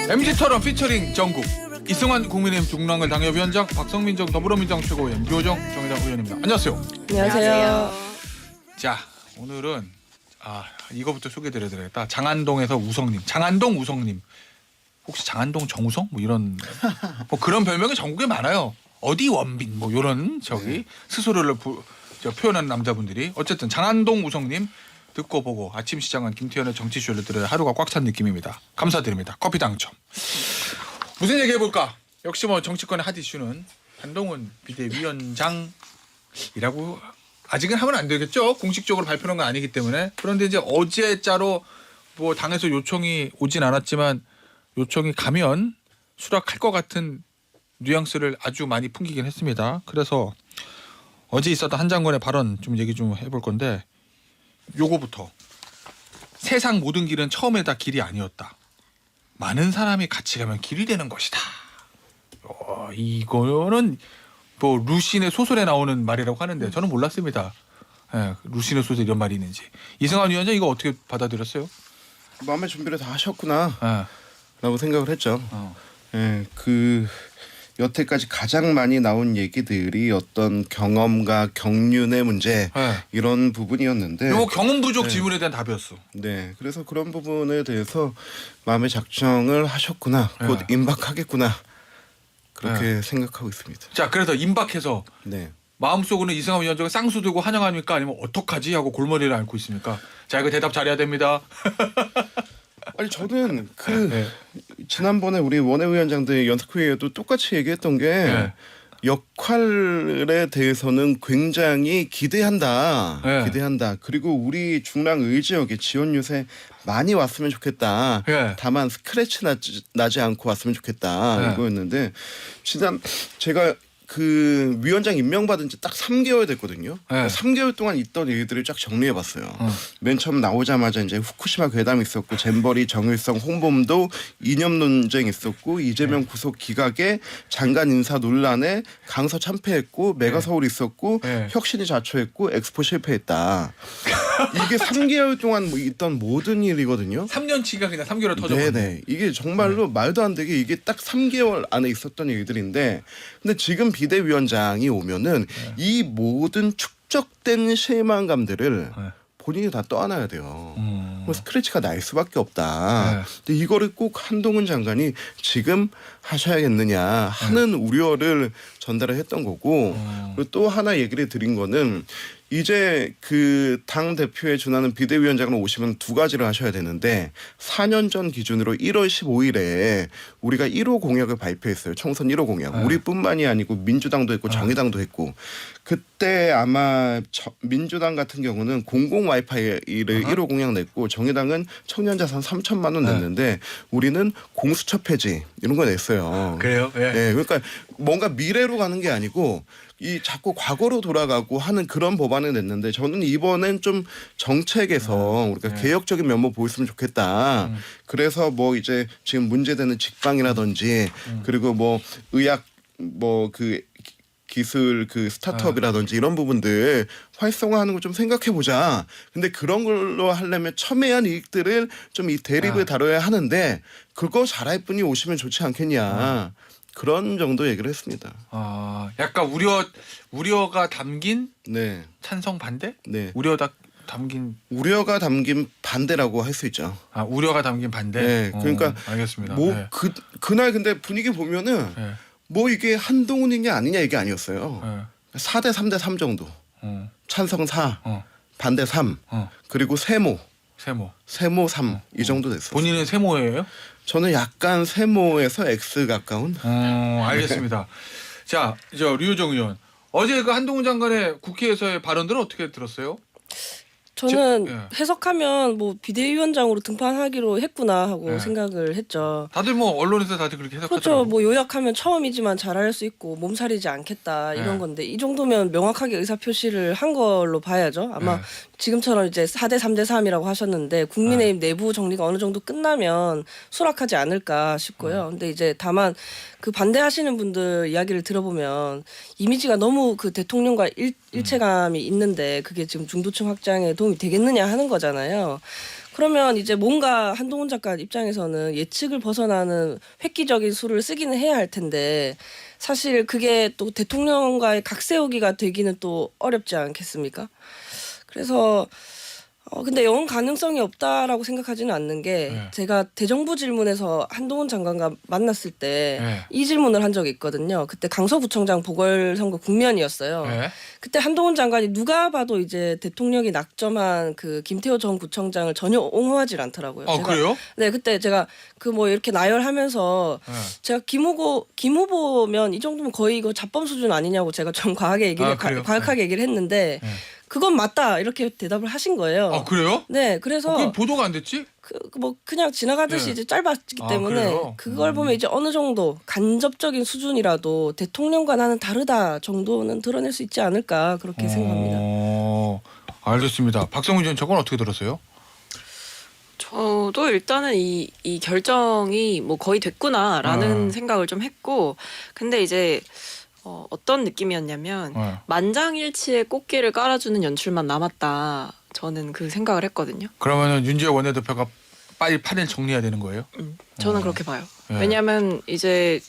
MZ처럼 피처링 전국 이승환 국민의힘 중랑을 당협위원장, 박성민 전 더불어민주당 최고위원, 유호정 정의당 의원입니다. 안녕하세요. 안녕하세요. 자, 오늘은 이거부터 소개드려야 되겠다. 장안동에서 우성님, 장안동 우성님. 혹시 장안동 정우성 뭐 이런 뭐 그런 별명이 전국에 많아요. 어디 원빈 뭐 이런 스스로를 표현하는 남자분들이. 어쨌든 장안동 우성님 듣고 보고 아침 시장은 김태현의 정치쇼를 들어야 하루가 꽉 찬 느낌입니다. 감사드립니다. 커피 당첨. 무슨 얘기 해볼까? 역시 뭐 정치권의 핫 이슈는 한동훈 비대위원장이라고 아직은 하면 안 되겠죠. 공식적으로 발표한 건 아니기 때문에. 그런데 이제 어제자로 뭐 당에서 요청이 오진 않았지만 요청이 가면 수락할 것 같은 뉘앙스를 아주 많이 풍기긴 했습니다. 그래서 어제 있었던 한 장관의 발언 좀 얘기 좀 해볼 건데, 요거부터. 세상 모든 길은 처음에 다 길이 아니었다. 많은 사람이 같이 가면 길이 되는 것이다. 이거는 뭐 루신의 소설에 나오는 말이라고 하는데 저는 몰랐습니다. 루신의 소설에 이런 말이 있는지. 이승환 위원장 이거 어떻게 받아들였어요? 마음의 준비를 다 하셨구나 라고 생각을 했죠. 여태까지 가장 많이 나온 얘기들이 어떤 경험과 경륜의 문제 이런 부분이었는데, 이거 경험 부족 질문에 대한 답이었어. 네, 그래서 그런 부분에 대해서 마음의 작정을 하셨구나, 곧 임박하겠구나, 그렇게 생각하고 있습니다. 자, 그래서 임박해서 마음속으로는 이승환 위원장을 쌍수 들고 환영합니까? 아니면 어떡하지? 하고 골머리를 앓고 있습니까? 자, 이거 대답 잘해야 됩니다. 아니, 저는 지난번에 우리 원외위원장들 연석회의에도 똑같이 얘기했던 게 역할에 대해서는 굉장히 기대한다. 그리고 우리 중랑 의지역에 지원 요새 많이 왔으면 좋겠다. 다만 스크래치 나지 않고 왔으면 좋겠다. 이거였는데 제가 그 위원장 임명받은 지 딱 3개월 됐거든요. 3개월 동안 있던 일들을 쫙 정리해봤어요. 맨 처음 나오자마자 이제 후쿠시마 괴담 있었고, 잼버리 정일성 홍범도 이념 논쟁 있었고, 이재명 구속 기각에 장관 인사 논란에 강서 참패했고, 메가서울 있었고, 혁신이 자초했고, 엑스포 실패했다. 이게 3개월 동안 있던 모든 일이거든요. 3년치가 그냥 3개월 터졌거든요. 네네. 이게 정말로 말도 안 되게 이게 딱 3개월 안에 있었던 일들인데, 근데 지금 비대위원장이 오면은 이 모든 축적된 실망감들을 본인이 다 떠안아야 돼요. 스크래치가 날 수밖에 없다. 근데 이거를 꼭 한동훈 장관이 지금 하셔야겠느냐 하는 우려를 전달을 했던 거고, 그리고 또 하나 얘기를 드린 거는, 이제 그 당 대표에 준하는 비대위원장으로 오시면 두 가지를 하셔야 되는데, 4년 전 기준으로 1월 15일에 우리가 1호 공약을 발표했어요. 총선 1호 공약. 우리뿐만이 아니고 민주당도 했고 정의당도 했고, 그때 아마 민주당 같은 경우는 공공 와이파이를 1호 공약 냈고, 정의당은 청년 자산 3천만 원 냈는데 우리는 공수처 폐지 이런 거 냈어요. 그래요? 그러니까 뭔가 미래로 가는 게 아니고 이 자꾸 과거로 돌아가고 하는 그런 법안을 냈는데, 저는 이번엔 좀 정책에서 우리가 개혁적인 면모 보였으면 좋겠다. 그래서 뭐 이제 지금 문제되는 직방이라든지 그리고 뭐 의학 뭐 그 기술 그 스타트업이라든지 이런 부분들 활성화하는 걸 좀 생각해 보자. 근데 그런 걸로 하려면 첨예한 이익들을 좀 이 대립을 다뤄야 하는데, 그거 잘할 분이 오시면 좋지 않겠냐. 그런 정도 얘기를 했습니다. 약간 우려가 담긴 찬성 반대? 우려가 담긴 반대라고 할 수 있죠. 우려가 담긴 반대. 그러니까 알겠습니다. 뭐 그날 근데 분위기 보면은 뭐 이게 한동훈이냐 아니냐 이게 아니었어요. 4대 3대 3 정도. 찬성 4, 반대 3, 그리고 세모 3 이 정도 됐어요. 본인은 세모예요? 저는 약간 세모에서 X 가까운. 알겠습니다. 자, 류호정 의원, 어제 그 한동훈 장관의 국회에서의 발언들은 어떻게 들었어요? 저는 해석하면 뭐 비대위원장으로 등판하기로 했구나 하고 생각을 했죠. 다들 뭐 언론에서 다들 그렇게 해석하더라고요. 그렇죠. 뭐 요약하면 처음이지만 잘할 수 있고 몸살이지 않겠다 이런 건데, 이 정도면 명확하게 의사표시를 한 걸로 봐야죠. 아마 지금처럼 이제 4대 3대 3이라고 하셨는데 국민의힘 내부 정리가 어느 정도 끝나면 수락하지 않을까 싶고요. 근데 이제 다만 그 반대하시는 분들 이야기를 들어보면 이미지가 너무 그 대통령과 일체감이 있는데 그게 지금 중도층 확장에 도움이 되겠느냐 하는 거잖아요. 그러면 이제 뭔가 한동훈 작가 입장에서는 예측을 벗어나는 획기적인 수를 쓰기는 해야 할 텐데 사실 그게 또 대통령과의 각세우기가 되기는 또 어렵지 않겠습니까? 그래서 근데 영원 가능성이 없다라고 생각하지는 않는 게 네. 제가 대정부 질문에서 한동훈 장관과 만났을 때 이 네. 질문을 한 적이 있거든요. 그때 강서구청장 보궐선거 국면이었어요. 네. 그때 한동훈 장관이 누가 봐도 이제 대통령이 낙점한 그 김태호 전 구청장을 전혀 옹호하지 않더라고요. 제가, 그래요? 네, 그때 제가 그 뭐 이렇게 나열하면서 네. 제가 김 후보면 이 정도면 거의 이거 잡범 수준 아니냐고 제가 좀 그래요? 과격하게 얘기를 했는데 네. 그건 맞다 이렇게 대답을 하신 거예요. 그래요? 네, 그래서 그게 보도가 안 됐지? 뭐 그냥 지나가듯이 네. 이제 짧았기 때문에 그래요? 그걸 보면 이제 어느 정도 간접적인 수준이라도 대통령과 나는 다르다 정도는 드러낼 수 있지 않을까 그렇게 생각합니다. 알겠습니다. 박성훈 전 저건 어떻게 들었어요? 저도 일단은 이 결정이 뭐 거의 됐구나라는 생각을 좀 했고, 근데 이제 어떤 느낌이었냐면 네. 만장일치의 꽃길을 깔아주는 연출만 남았다. 저는 그 생각을 했거든요. 그러면은 윤지호 원내대표가 빨리 판을 정리해야 되는 거예요? 저는 그렇게 봐요. 네. 왜냐하면 이제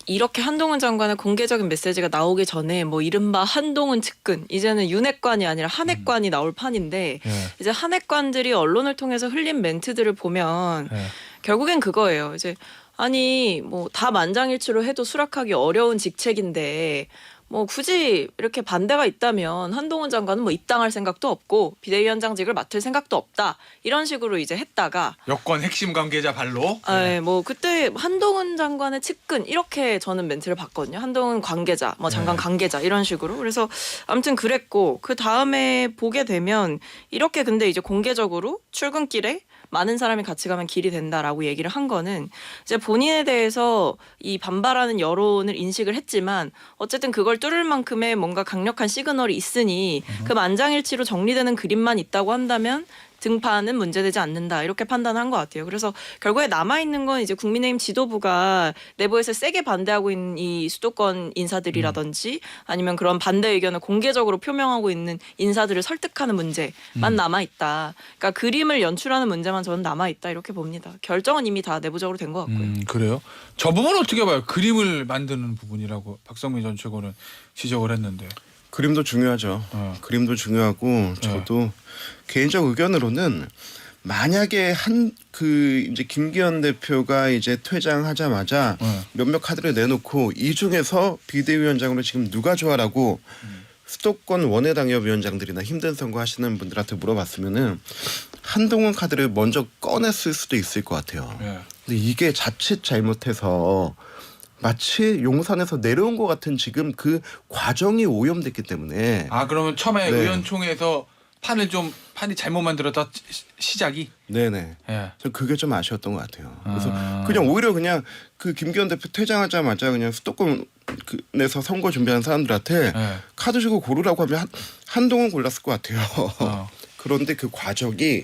이렇게 한동훈 장관의 공개적인 메시지가 나오기 전에 뭐 이른바 한동훈 측근, 이제는 윤핵관이 아니라 한핵관이 나올 판인데 네. 이제 한핵관들이 언론을 통해서 흘린 멘트들을 보면 네. 결국엔 그거예요. 이제 아니 뭐 다 만장일치로 해도 수락하기 어려운 직책인데 뭐 굳이 이렇게 반대가 있다면 한동훈 장관은 뭐 입당할 생각도 없고 비대위원장직을 맡을 생각도 없다. 이런 식으로 이제 했다가 여권 핵심 관계자 발로. 뭐 그때 한동훈 장관의 측근 이렇게 저는 멘트를 봤거든요. 한동훈 관계자, 뭐 장관 네. 관계자 이런 식으로. 그래서 아무튼 그랬고 그 다음에 보게 되면 이렇게 근데 이제 공개적으로 출근길에 많은 사람이 같이 가면 길이 된다라고 얘기를 한 거는 이제 본인에 대해서 이 반발하는 여론을 인식을 했지만 어쨌든 그걸 뚫을 만큼의 뭔가 강력한 시그널이 있으니 그 만장일치로 정리되는 그림만 있다고 한다면 등판은 문제되지 않는다 이렇게 판단한 것 같아요. 그래서 결국에 남아있는 건 이제 국민의힘 지도부가 내부에서 세게 반대하고 있는 이 수도권 인사들이라든지 아니면 그런 반대 의견을 공개적으로 표명하고 있는 인사들을 설득하는 문제만 남아있다. 그러니까 그림을 연출하는 문제만 저는 남아있다 이렇게 봅니다. 결정은 이미 다 내부적으로 된 것 같고요. 그래요? 저 부분은 어떻게 봐요? 그림을 만드는 부분이라고 박성민 전 최고는 지적을 했는데. 그림도 중요하죠. 그림도 중요하고 저도 개인적 의견으로는 만약에 이제 김기현 대표가 이제 퇴장하자마자 몇몇 카드를 내놓고 이 중에서 비대위원장으로 지금 누가 좋아라고 수도권 원외당협위원장들이나 힘든 선거 하시는 분들한테 물어봤으면은 한동훈 카드를 먼저 꺼냈을 수도 있을 것 같아요. 근데 이게 자칫 잘못해서 마치 용산에서 내려온 것 같은 지금 그 과정이 오염됐기 때문에 그러면 처음에 네. 의원총회에서 판이 잘못 만들었다 시작이. 네네. 예. 저 그게 좀 아쉬웠던 것 같아요. 그래서 그냥 오히려 그냥 그 김기현 대표 퇴장하자마자 그냥 수도권에서 선거 준비하는 사람들한테 카드 주고 고르라고 하면 한동훈 골랐을 것 같아요. 그런데 그 과정이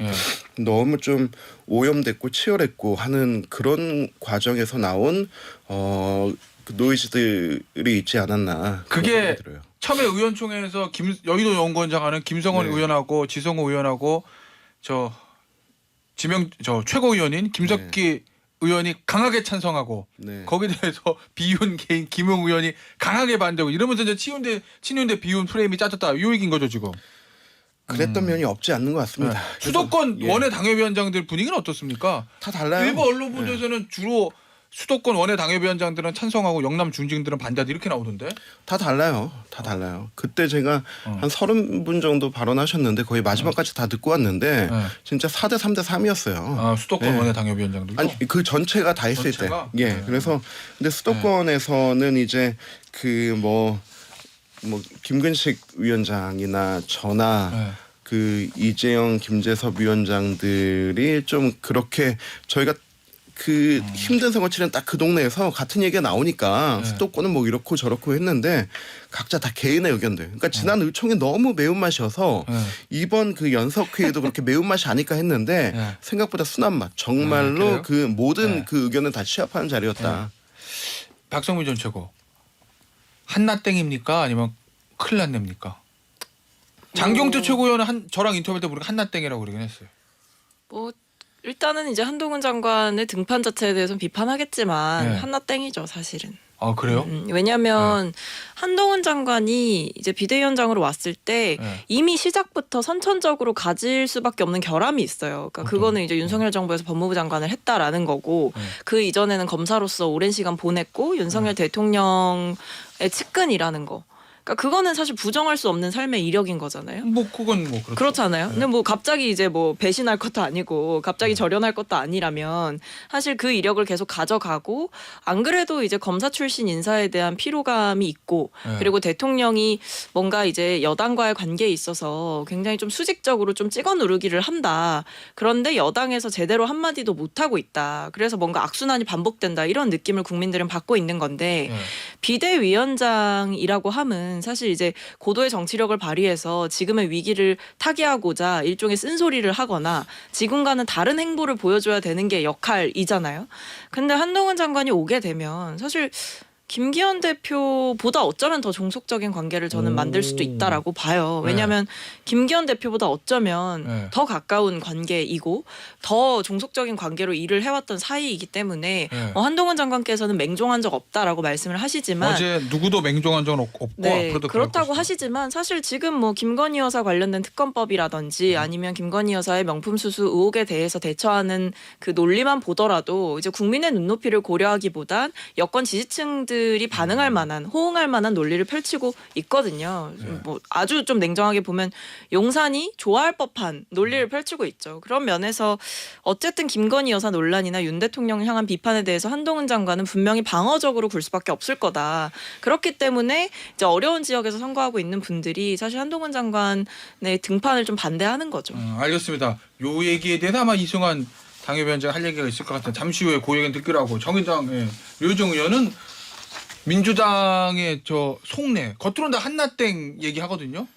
너무 좀 오염됐고 치열했고 하는 그런 과정에서 나온 그 노이즈들이 있지 않았나. 그게 그런 생각이 들어요. 처음에 의원총회에서 여의도 연구원장 하는 김성원 네. 의원하고 지성호 의원하고 저 최고위원인 김석기 의원이 강하게 찬성하고 네. 거기에 대해서 비윤 개인 김용 의원이 강하게 반대하고 이러면서 이제 친윤대 비윤 프레임이 짜졌다 이 얘기인 거죠 지금. 그랬던 면이 없지 않는 것 같습니다. 수도권 그래서, 원외 당협위원장들 분위기는 어떻습니까? 다 달라요. 일부 언론 보도에서는 주로 수도권 원외 당협위원장들은 찬성하고 영남 중진들은 반대하다 이렇게 나오던데. 다 달라요. 다 달라요. 그때 제가 한 30분 정도 발언하셨는데 거의 마지막까지 다 듣고 왔는데 진짜 4대 3대 3이었어요. 수도권 네. 원외 당협위원장들도. 아니 그 전체가 다 했을 전체가? 때. 예. 그래서 근데 수도권에서는 이제 그 뭐 김근식 위원장이나 저나 그 이재영, 김재섭 위원장들이 좀 그렇게 저희가 그 힘든 선거 치는 딱 그 동네에서 같은 얘기가 나오니까 수도권은 뭐 이렇고 저렇고 했는데 각자 다 개인의 의견들. 그러니까 지난 의총이 너무 매운맛이어서 이번 그 연석회의도 그렇게 매운맛이 아닐까 했는데 생각보다 순한 맛. 정말로 그 모든 그 의견을 다 취합하는 자리였다. 박성민 전 최고. 한나땡입니까? 아니면 큰일 났냅니까? 장경태 최고위원은 저랑 인터뷰할 때 우리가 한나땡이라고 그러긴 했어요. 뭐 일단은 이제 한동훈 장관의 등판 자체에 대해서는 비판하겠지만 네. 한나땡이죠 사실은. 아 그래요? 왜냐하면 한동훈 장관이 이제 비대위원장으로 왔을 때 네. 이미 시작부터 선천적으로 가질 수밖에 없는 결함이 있어요. 그러니까 그거는 이제 윤석열 정부에서 법무부 장관을 했다라는 거고 네. 그 이전에는 검사로서 오랜 시간 보냈고 윤석열 대통령의 측근이라는 거. 그러니까 그거는 사실 부정할 수 없는 삶의 이력인 거잖아요. 뭐 그건 뭐 그렇죠. 그렇잖아요. 네. 근데 뭐 갑자기 이제 뭐 배신할 것도 아니고 갑자기 절연할 것도 아니라면 사실 그 이력을 계속 가져가고 안 그래도 이제 검사 출신 인사에 대한 피로감이 있고 네. 그리고 대통령이 뭔가 이제 여당과의 관계에 있어서 굉장히 좀 수직적으로 좀 찍어 누르기를 한다. 그런데 여당에서 제대로 한마디도 못하고 있다. 그래서 뭔가 악순환이 반복된다. 이런 느낌을 국민들은 받고 있는 건데 네. 비대위원장이라고 함은 사실 이제 고도의 정치력을 발휘해서 지금의 위기를 타개하고자 일종의 쓴소리를 하거나 지금과는 다른 행보를 보여줘야 되는 게 역할이잖아요. 근데 한동훈 장관이 오게 되면 사실 김기현 대표보다 어쩌면 더 종속적인 관계를 저는 만들 수도 있다라고 봐요. 왜냐하면 김기현 대표보다 어쩌면 네. 더 가까운 관계이고 더 종속적인 관계로 일을 해왔던 사이이기 때문에 네. 한동훈 장관께서는 맹종한 적 없다라고 말씀을 하시지만 어제 누구도 맹종한 적은 없고 네, 앞으로도 그렇다고 그럴 하시지만 사실 지금 뭐 김건희 여사 관련된 특검법이라든지 아니면 김건희 여사의 명품 수수 의혹에 대해서 대처하는 그 논리만 보더라도 이제 국민의 눈높이를 고려하기보단 여권 지지층들이 반응할 만한 호응할 만한 논리를 펼치고 있거든요. 뭐 아주 좀 냉정하게 보면 용산이 좋아할 법한 논리를 펼치고 있죠. 그런 면에서 어쨌든 김건희 여사 논란이나 윤 대통령 향한 비판에 대해서 한동훈 장관은 분명히 방어적으로 굴 수밖에 없을 거다. 그렇기 때문에 이제 어려운 지역에서 선거하고 있는 분들이 사실 한동훈 장관의 등판을 좀 반대하는 거죠. 알겠습니다. 요 얘기에 대해서 아마 이승환 당협위원장 할 얘기가 있을 것 같아요. 잠시 후에 그 얘기는 듣기로 하고 정의당의 류호정 의원은 민주당의 저 속내 겉으로는 다 한나땡 얘기하거든요.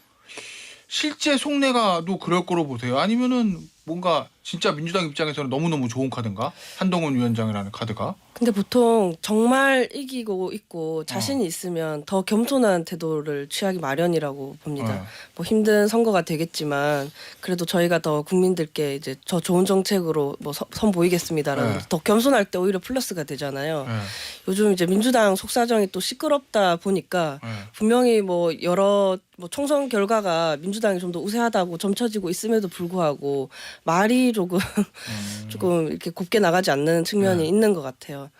실제 속내가도 그럴 거로 보세요. 아니면은 뭔가 진짜 민주당 입장에서는 너무너무 좋은 카드인가? 한동훈 위원장이라는 카드가. 근데 보통 정말 이기고 있고 자신이 있으면 더 겸손한 태도를 취하기 마련이라고 봅니다. 뭐 힘든 선거가 되겠지만 그래도 저희가 더 국민들께 이제 더 좋은 정책으로 뭐 선보이겠습니다라는 네. 더 겸손할 때 오히려 플러스가 되잖아요. 네. 요즘 이제 민주당 속사정이 또 시끄럽다 보니까 네. 분명히 뭐 여러 뭐 총선 결과가 민주당이 좀 더 우세하다고 점쳐지고 있음에도 불구하고 말이 조금 이렇게 곱게 나가지 않는 측면이 네. 있는 것 같아요.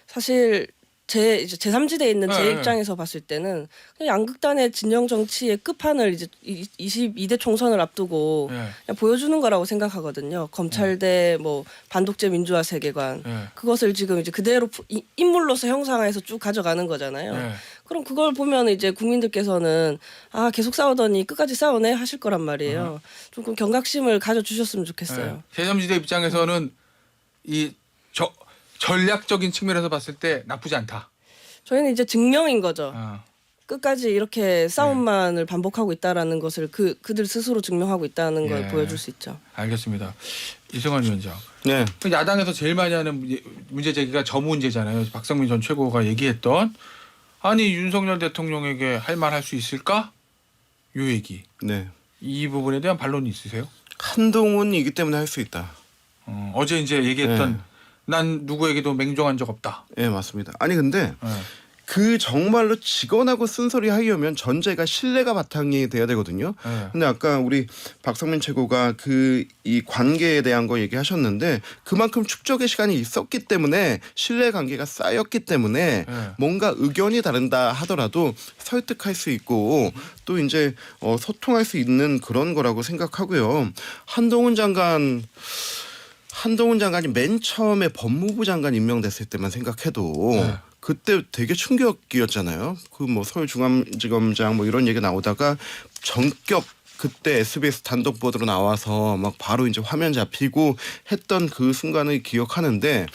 사실 이제 제3지대에 있는 제 네. 입장에서 봤을 때는 그냥 양극단의 진영 정치의 끝판을 이제 22대 총선을 앞두고 네. 그냥 보여주는 거라고 생각하거든요. 검찰대 뭐 반독재 민주화 세계관 네. 그것을 지금 이제 그대로 인물로서 형상화해서 쭉 가져가는 거잖아요. 네. 그럼 그걸 보면 이제 국민들께서는 아 계속 싸우더니 끝까지 싸우네 하실 거란 말이에요. 조금 경각심을 가져주셨으면 좋겠어요. 네. 제3지대 입장에서는 이 전략적인 측면에서 봤을 때 나쁘지 않다. 저희는 이제 증명인 거죠. 아. 끝까지 이렇게 싸움만을 반복하고 있다라는 것을 그들 스스로 증명하고 있다는 걸 예. 보여줄 수 있죠. 알겠습니다. 이승환 위원장. 네. 야당에서 제일 많이 하는 문제 제기가 저 문제잖아요. 박성민 전 최고가 얘기했던 아니 윤석열 대통령에게 할 말 할 수 있을까? 요 얘기. 네. 이 부분에 대한 반론이 있으세요? 한동훈이기 때문에 할 수 있다. 어제 이제 얘기했던 네. 난 누구에게도 맹종한 적 없다. 예, 맞습니다. 아니 근데 네. 그 정말로 직언하고 쓴소리 하려면 전제가 신뢰가 바탕이 돼야 되거든요. 네. 근데 아까 우리 박성민 최고가 그 이 관계에 대한 거 얘기하셨는데 그만큼 축적의 시간이 있었기 때문에 신뢰 관계가 쌓였기 때문에 네. 뭔가 의견이 다른다 하더라도 설득할 수 있고 또 이제 소통할 수 있는 그런 거라고 생각하고요. 한동훈 장관이 맨 처음에 법무부 장관 임명됐을 때만 생각해도 네. 그때 되게 충격이었잖아요. 그 뭐 서울중앙지검장 뭐 이런 얘기 나오다가 전격 그때 SBS 단독 보도로 나와서 막 바로 이제 화면 잡히고 했던 그 순간을 기억하는데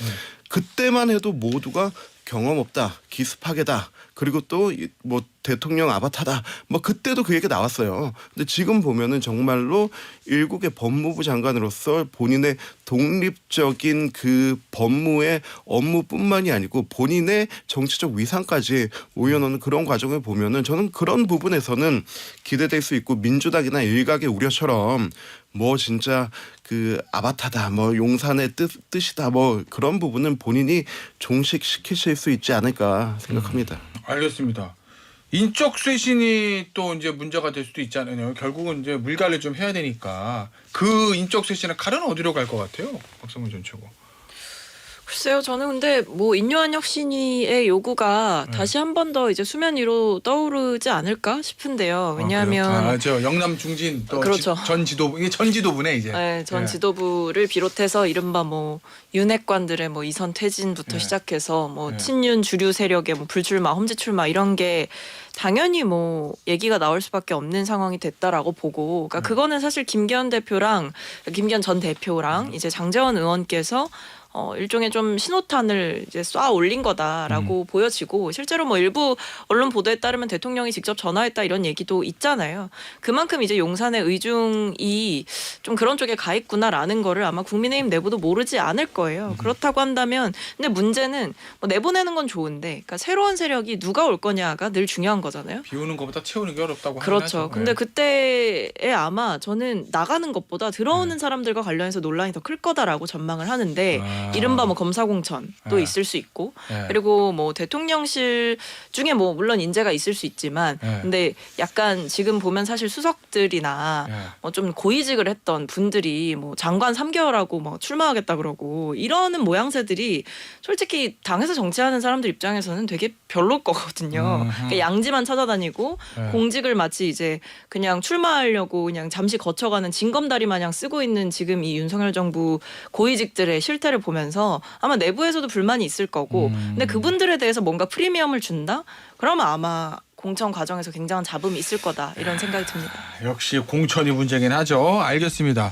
그때만 해도 모두가 경험 없다, 기습하게다. 그리고 또 뭐 대통령 아바타다. 뭐 그때도 그 얘기 나왔어요. 근데 지금 보면은 정말로 일국의 법무부 장관으로서 본인의 독립적인 그 법무의 업무뿐만이 아니고 본인의 정치적 위상까지 올려놓는 그런 과정을 보면은 저는 그런 부분에서는 기대될 수 있고 민주당이나 일각의 우려처럼 뭐 진짜 그 아바타다, 뭐 용산의 뜻이다, 뭐 그런 부분은 본인이 종식시키실 수 있지 않을까 생각합니다. 알겠습니다. 인적 쇄신이 또 이제 문제가 될 수도 있잖아요. 결국은 이제 물갈이 좀 해야 되니까 그 인적 쇄신의 칼은 어디로 갈 것 같아요, 박성문 전 최고? 글쎄요, 저는 근데 뭐 인요한 혁신위의 요구가 다시 한 번 더 이제 수면 위로 떠오르지 않을까 싶은데요. 왜냐하면 저 영남 중진 또 그렇죠. 전 지도부 이게 전 지도부네 이제. 네, 전 예. 지도부를 비롯해서 이른바 뭐 윤핵관들의 뭐 이선 퇴진부터 예. 시작해서 뭐 예. 친윤 주류 세력의 뭐 불출마, 험지 출마 이런 게 당연히 뭐 얘기가 나올 수밖에 없는 상황이 됐다라고 보고, 그러니까 그거는 사실 김기현 전 대표랑 이제 장제원 의원께서 일종의 좀 신호탄을 이제 쏴 올린 거다라고 보여지고, 실제로 뭐 일부 언론 보도에 따르면 대통령이 직접 전화했다 이런 얘기도 있잖아요. 그만큼 이제 용산의 의중이 좀 그런 쪽에 가 있구나라는 거를 아마 국민의힘 내부도 모르지 않을 거예요. 그렇다고 한다면, 근데 문제는 뭐 내보내는 건 좋은데, 그러니까 새로운 세력이 누가 올 거냐가 늘 중요한 거잖아요. 비우는 것보다 채우는 게 어렵다고 그렇죠. 하죠. 근데 그때에 아마 저는 나가는 것보다 들어오는 사람들과 관련해서 논란이 더 클 거다라고 전망을 하는데, 이른바 뭐 검사공천도 네. 있을 수 있고, 네. 그리고 뭐 대통령실 중에 뭐 물론 인재가 있을 수 있지만, 네. 근데 약간 지금 보면 사실 수석들이나 네. 뭐 좀 고위직을 했던 분들이 뭐 장관 3개월하고 뭐 출마하겠다 그러고 이러는 모양새들이 솔직히 당에서 정치하는 사람들 입장에서는 되게 별로일 거거든요. 그러니까 양지만 찾아다니고 네. 공직을 마치 이제 그냥 출마하려고 그냥 잠시 거쳐가는 징검다리 마냥 쓰고 있는 지금 이 윤석열 정부 고위직들의 실태를 보면서 아마 내부에서도 불만이 있을 거고, 근데 그분들에 대해서 뭔가 프리미엄을 준다? 그러면 아마 공천 과정에서 굉장한 잡음이 있을 거다 이런 생각이 듭니다. 역시 공천이 문제긴 하죠. 알겠습니다.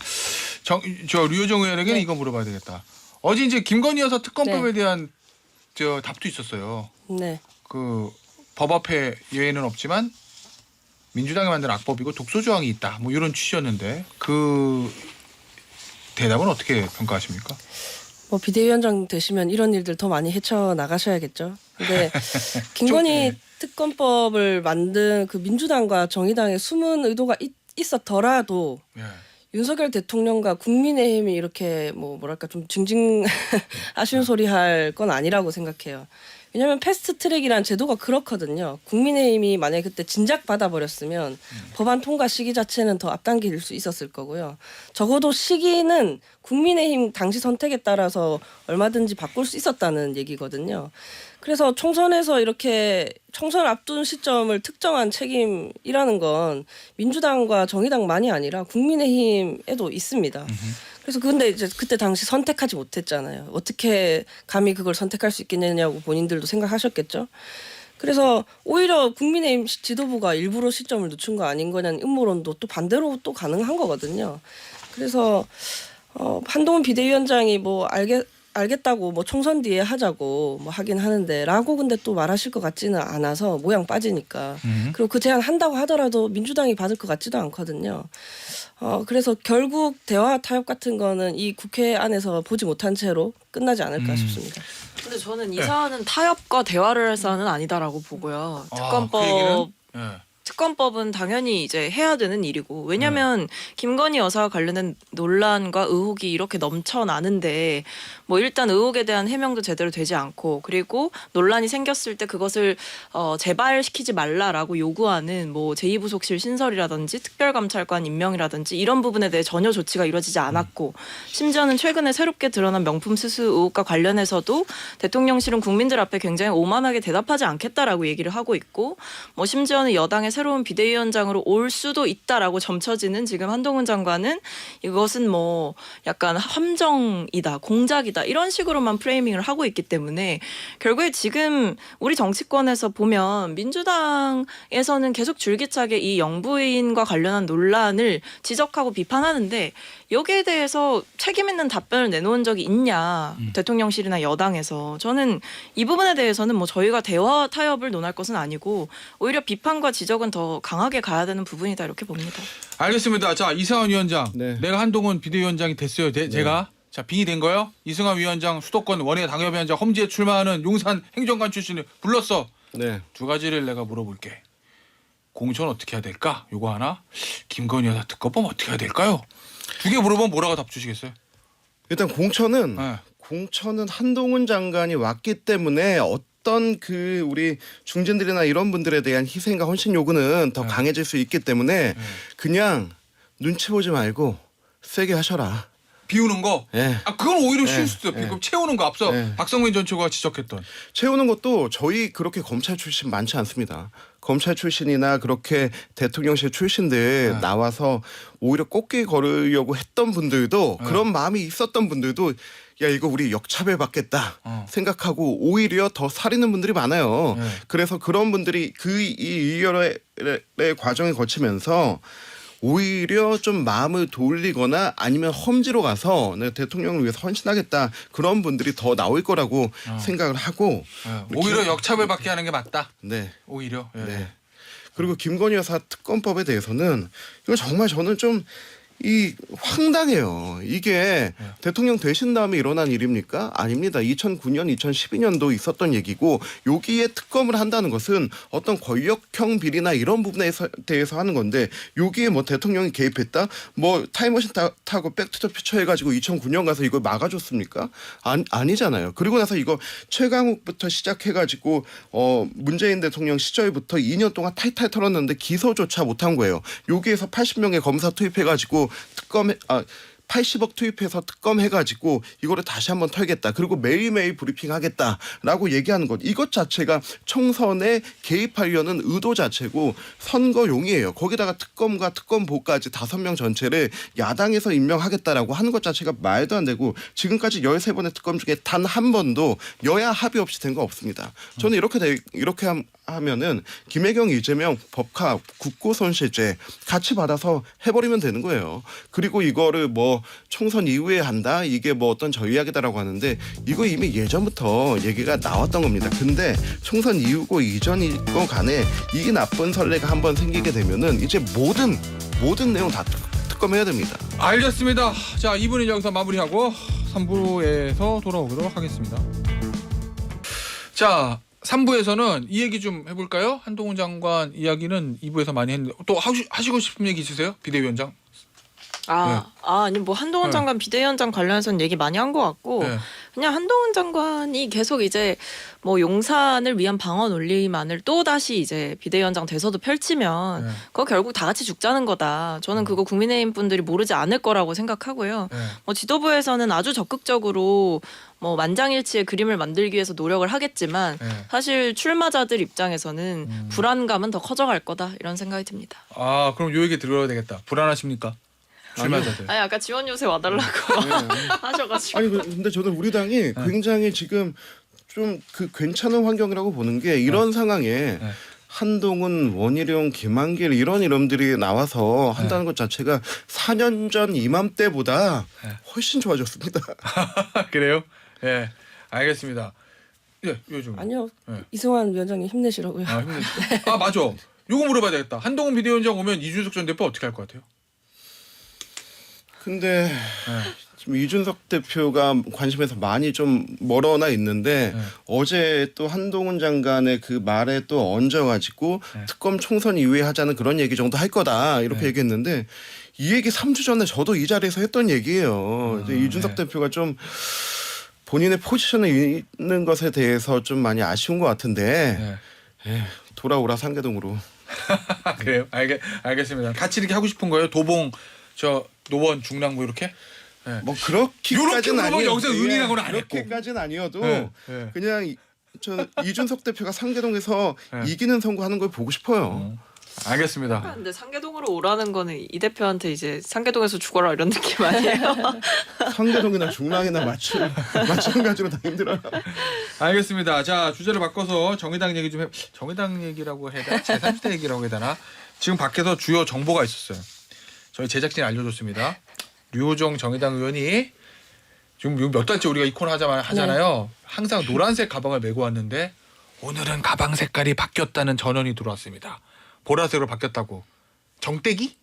저 류호정 의원에게는 네. 이거 물어봐야 되겠다. 어제 이제 김건희 여사 특검법에 네. 대한 저 답도 있었어요. 네. 그 법 앞에 예외는 없지만 민주당이 만든 악법이고 독소 조항이 있다. 뭐 이런 취지였는데 그 대답은 어떻게 평가하십니까? 뭐 비대위원장 되시면 이런 일들 더 많이 헤쳐 나가셔야겠죠. 근데 김건희 네. 특검법을 만든 그 민주당과 정의당의 숨은 의도가 있었더라도 예. 윤석열 대통령과 국민의힘이 이렇게 뭐 뭐랄까 좀 징징 아쉬운 소리 할 건 아니라고 생각해요. 왜냐하면 패스트트랙이라는 제도가 그렇거든요. 국민의힘이 만약에 그때 진작 받아버렸으면 법안 통과 시기 자체는 더 앞당길 수 있었을 거고요. 적어도 시기는 국민의힘 당시 선택에 따라서 얼마든지 바꿀 수 있었다는 얘기거든요. 그래서 총선에서 이렇게 총선을 앞둔 시점을 특정한 책임이라는 건 민주당과 정의당만이 아니라 국민의힘에도 있습니다. 그래서 근데 이제 그때 당시 선택하지 못했잖아요. 어떻게 감히 그걸 선택할 수 있겠느냐고 본인들도 생각하셨겠죠. 그래서 오히려 국민의힘 지도부가 일부러 시점을 늦춘 거 아닌 거냐는 음모론도 또 반대로 또 가능한 거거든요. 그래서 한동훈 비대위원장이 뭐 알겠다고 뭐 총선 뒤에 하자고 뭐 하긴 하는데라고 근데 또 말하실 것 같지는 않아서 모양 빠지니까. 그리고 그 제안 한다고 하더라도 민주당이 받을 것 같지도 않거든요. 그래서 결국 대화 타협 같은 거는 이 국회 안에서 보지 못한 채로 끝나지 않을까 싶습니다. 근데 저는 이 사안은 타협과 대화를 할 사안은 아니다라고 보고요. 특검법 그 얘기는? 예. 특검법은 당연히 이제 해야 되는 일이고, 왜냐하면 김건희 여사와 관련된 논란과 의혹이 이렇게 넘쳐나는데 뭐 일단 의혹에 대한 해명도 제대로 되지 않고, 그리고 논란이 생겼을 때 그것을 재발시키지 말라라고 요구하는 뭐 제2부속실 신설이라든지 특별감찰관 임명이라든지 이런 부분에 대해 전혀 조치가 이루어지지 않았고, 심지어는 최근에 새롭게 드러난 명품 수수 의혹과 관련해서도 대통령실은 국민들 앞에 굉장히 오만하게 대답하지 않겠다라고 얘기를 하고 있고, 뭐 심지어는 여당의 새로운 비대위원장으로 올 수도 있다라고 점쳐지는 지금 한동훈 장관은 이것은 뭐 약간 함정이다, 공작이다 이런 식으로만 프레이밍을 하고 있기 때문에 결국에 지금 우리 정치권에서 보면 민주당에서는 계속 줄기차게 이 영부인과 관련한 논란을 지적하고 비판하는데 여기에 대해서 책임 있는 답변을 내놓은 적이 있냐, 대통령실이나 여당에서. 저는 이 부분에 대해서는 뭐 저희가 대화 타협을 논할 것은 아니고 오히려 비판과 지적은 더 강하게 가야 되는 부분이다 이렇게 봅니다. 알겠습니다. 자, 이승환 위원장. 네. 내가 한동훈 비대위원장이 됐어요. 제가. 자, 빙의 된 거요? 이승환 위원장 수도권 원외 당협위원장 험지에 출마하는 용산 행정관 출신을 불렀어. 네. 두 가지를 내가 물어볼게. 공천 어떻게 해야 될까? 요거 하나. 김건희 여사 특검법 어떻게 해야 될까요? 두 개 물어보면 뭐라고 답 주시겠어요? 일단 공천은 네. 한동훈 장관이 왔기 때문에 어떤 그 우리 중진들이나 이런 분들에 대한 희생과 헌신 요구는 더 네. 강해질 수 있기 때문에 그냥 눈치 보지 말고 세게 하셔라. 비우는 거. 예. 아 그건 오히려 쉬울 예, 수도 있고 예. 채우는 거 앞서 예. 박성민 전 최고가 지적했던. 채우는 것도 저희 그렇게 검찰 출신 많지 않습니다. 검찰 출신이나 그렇게 대통령실 출신들 네. 나와서 오히려 꽃길 걸으려고 했던 분들도 네. 그런 마음이 있었던 분들도 야 이거 우리 역차별 받겠다 생각하고 오히려 더 사리는 분들이 많아요. 네. 그래서 그런 분들이 이 의결의 과정을 거치면서 오히려 좀 마음을 돌리거나 아니면 험지로 가서 내가 대통령을 위해서 헌신하겠다 그런 분들이 더 나올 거라고 생각을 하고 오히려 역차별 받게 하는 게 맞다. 네. 오히려. 예. 네. 그리고 김건희 여사 특검법에 대해서는 이거 정말 저는 좀 황당해요. 이게 대통령 되신 다음에 일어난 일입니까? 아닙니다. 2009년, 2012년도 있었던 얘기고 여기에 특검을 한다는 것은 어떤 권력형 비리나 이런 부분에 대해서 하는 건데 여기에 뭐 대통령이 개입했다? 뭐 타임머신 타고 백투더퓨처 해가지고 2009년 가서 이걸 막아줬습니까? 아니잖아요. 그리고 나서 이거 최강욱부터 시작해가지고 문재인 대통령 시절부터 2년 동안 탈탈 털었는데 기소조차 못한 거예요. 여기에서 80명의 검사 투입해가지고 80억 투입해서 특검 해가지고 이거를 다시 한번 털겠다. 그리고 매일매일 브리핑하겠다라고 얘기하는 것. 이것 자체가 총선에 개입하려는 의도 자체고 선거용이에요. 거기다가 특검과 특검보까지 5명 전체를 야당에서 임명하겠다라고 하는 것 자체가 말도 안 되고 지금까지 13번의 특검 중에 단 한 번도 여야 합의 없이 된 거 없습니다. 저는 이렇게 하면은 김혜경, 이재명, 법카, 국고손실죄 같이 받아서 해버리면 되는 거예요. 그리고 이거를 뭐 총선 이후에 한다 이게 뭐 어떤 전략이다라고 하는데 이거 이미 예전부터 얘기가 나왔던 겁니다. 근데 총선 이후고 이전이고 간에 이 나쁜 선례가 한번 생기게 되면은 이제 모든 내용 다 특검해야 됩니다. 알겠습니다. 자 2부는 여기서 마무리하고 3부에서 돌아오도록 하겠습니다. 자 3부에서는 이 얘기 좀 해볼까요? 한동훈 장관 이야기는 2부에서 많이 했는데 또 하시고 싶은 얘기 있으세요? 비대위원장? 아니 뭐 한동훈 네. 장관 비대위원장 관련해서는 얘기 많이 한 것 같고 네. 그냥 한동훈 장관이 계속 이제 뭐 용산을 위한 방어 논리만을 또 다시 이제 비대위원장 돼서도 펼치면 네. 그거 결국 다 같이 죽자는 거다. 저는 그거 국민의힘 분들이 모르지 않을 거라고 생각하고요. 네. 뭐 지도부에서는 아주 적극적으로 뭐 만장일치의 그림을 만들기 위해서 노력을 하겠지만 네. 사실 출마자들 입장에서는 불안감은 더 커져갈 거다 이런 생각이 듭니다. 아 그럼 요 얘기 들어야 되겠다. 불안하십니까? 출마자들. 아니 아까 지원 요새 와달라고 하셔가지고. 아니 근데 저는 우리 당이 굉장히 지금 좀 그 괜찮은 환경이라고 보는 게 이런 상황에 한동훈, 원희룡, 김한길 이런 이름들이 나와서 한다는 것 자체가 4년 전 이맘때보다 훨씬 좋아졌습니다. 그래요? 예, 알겠습니다. 예, 요즘. 아니요. 네. 이승환 위원장님 힘내시라고요. 아 맞아. 요거 물어봐야 되겠다. 한동훈 비대위원장 오면 이준석 전 대표 어떻게 할 것 같아요? 근데 지금 이준석 대표가 관심에서 많이 좀 멀어나 있는데 어제 또 한동훈 장관의 그 말에 또 얹어가지고 특검 총선 이후에 하자는 그런 얘기 정도 할 거다 이렇게 얘기했는데 이 얘기 3주 전에 저도 이 자리에서 했던 얘기예요. 이제 이준석 대표가 좀 본인의 포지션에 있는 것에 대해서 좀 많이 아쉬운 것 같은데 돌아오라 상계동으로. 그래요? 알겠습니다. 같이 이렇게 하고 싶은 거예요? 도봉 노원 중랑구 이렇게? 네. 뭐 그렇게까지는 물어보면 아니에요. 여기서 응이라고는 안 했고. 그렇게까지는 아니어도 네. 그냥 저 이준석 대표가 상계동에서 이기는 선거하는 걸 보고 싶어요. 알겠습니다. 근데 상계동으로 오라는 거는 이 대표한테 이제 상계동에서 죽어라 이런 느낌 아니에요? 상계동이나 중랑이나 마찬가지로 다 힘들어요. 알겠습니다. 자 주제를 바꿔서 정의당 얘기 좀 해. 정의당 얘기라고 해야 되나? 제3지대 얘기라고 해야 되나? 지금 밖에서 주요 정보가 있었어요. 저희 제작진이 알려줬습니다. 류호정 정의당 의원이 지금 몇 달째 우리가 이 코너 하잖아요. 항상 노란색 가방을 메고 왔는데 오늘은 가방 색깔이 바뀌었다는 전원이 들어왔습니다. 보라색으로 바뀌었다고. 정떼기?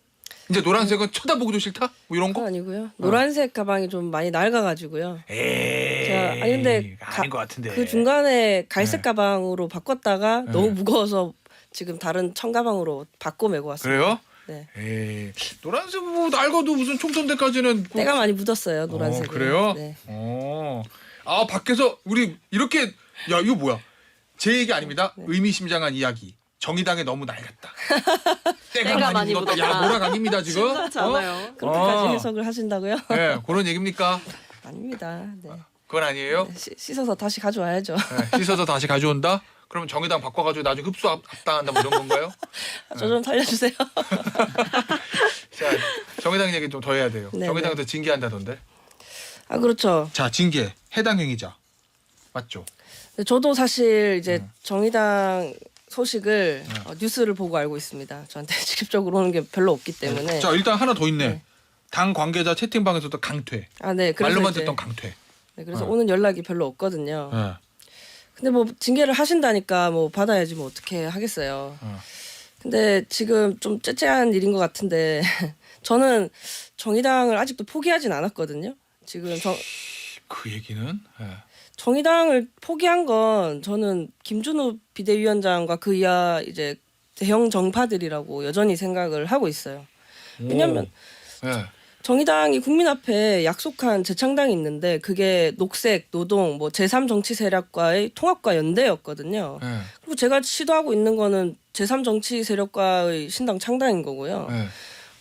이제 노란색은 쳐다보기도 싫다? 뭐 이런 거? 아니고요. 노란색 가방이 좀 많이 낡아가지고요. 에이. 아니 근데 아닌 것 같은데. 그 중간에 갈색 가방으로 바꿨다가 너무 무거워서 지금 다른 청 가방으로 바꿔 메고 왔어요. 그래요? 네. 에이, 노란색 후보 알고도 무슨 총선 때까지는 때가 많이 묻었어요 노란색. 그래요? 네. 아 밖에서 우리 이렇게 야 이거 뭐야? 제 얘기 아닙니다. 네. 의미심장한 이야기. 정의당에 너무 낡았다. 때가 많이 묻었다. 야 몰아강입니다 지금. 심상치 않아요. 그렇게까지 해석을 하신다고요? 네, 그런 얘기입니까? 아닙니다. 네. 그건 아니에요. 씻어서 다시 가져와야죠. 네, 씻어서 다시 가져온다. 그러면 정의당 바꿔가지고 나중에 흡수 합당한다 뭐 이런 건가요? 저 좀 살려주세요. 자, 정의당 얘기 좀 더 해야 돼요. 네, 정의당에서 징계한다던데. 아 그렇죠. 자, 징계 해당 행위자 맞죠? 근데 저도 사실 이제 네. 정의당 소식을 뉴스를 보고 알고 있습니다. 저한테 직접적으로 오는 게 별로 없기 때문에. 자, 일단 하나 더 있네. 네. 당 관계자 채팅방에서도 강퇴. 아 네. 그래서 말로만 이제- 듣던 강퇴. 네, 그래서 네. 오는 연락이 별로 없거든요. 네. 근데 뭐 징계를 하신다니까 뭐 받아야지 뭐 어떻게 하겠어요. 근데 지금 좀 째째한 일인 것 같은데 저는 정의당을 아직도 포기하진 않았거든요. 지금 그 얘기는 네. 정의당을 포기한 건 저는 김준우 비대위원장과 그 이하 이제 대형 정파들이라고 여전히 생각을 하고 있어요. 왜냐면 오. 네. 정의당이 국민 앞에 약속한 재창당이 있는데 그게 녹색, 노동, 뭐 제3 정치 세력과의 통합과 연대였거든요. 네. 그리고 제가 시도하고 있는 거는 제3 정치 세력과의 신당 창당인 거고요. 네.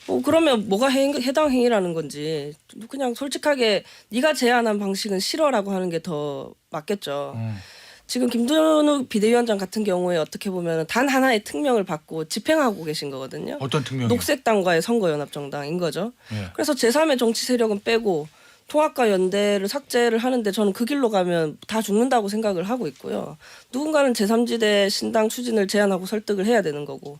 뭐 그러면 뭐가 해당 행위라는 건지 그냥 솔직하게 네가 제안한 방식은 싫어라고 하는 게 더 맞겠죠. 지금 김준우 비대위원장 같은 경우에 어떻게 보면 단 하나의 특명을 받고 집행하고 계신 거거든요. 어떤 특명이요? 녹색당과의 선거연합정당인 거죠. 네. 그래서 제3의 정치 세력은 빼고 통합과 연대를 삭제를 하는데 저는 그 길로 가면 다 죽는다고 생각을 하고 있고요. 누군가는 제3지대 신당 추진을 제안하고 설득을 해야 되는 거고.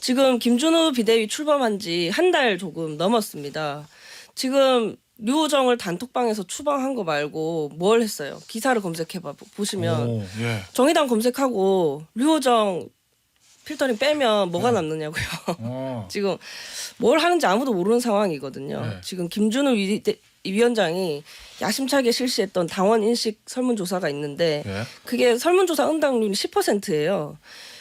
지금 김준우 비대위 출범한 지 한 달 조금 넘었습니다. 지금 류호정을 단톡방에서 추방한 거 말고 뭘 했어요? 기사를 검색해 보시면 오, 예. 정의당 검색하고 류호정 필터링 빼면 뭐가 남느냐고요. 지금 뭘 하는지 아무도 모르는 상황이거든요. 네. 지금 김준우 위원장이 야심차게 실시했던 당원 인식 설문조사가 있는데 예. 그게 설문조사 응답률이 10%예요.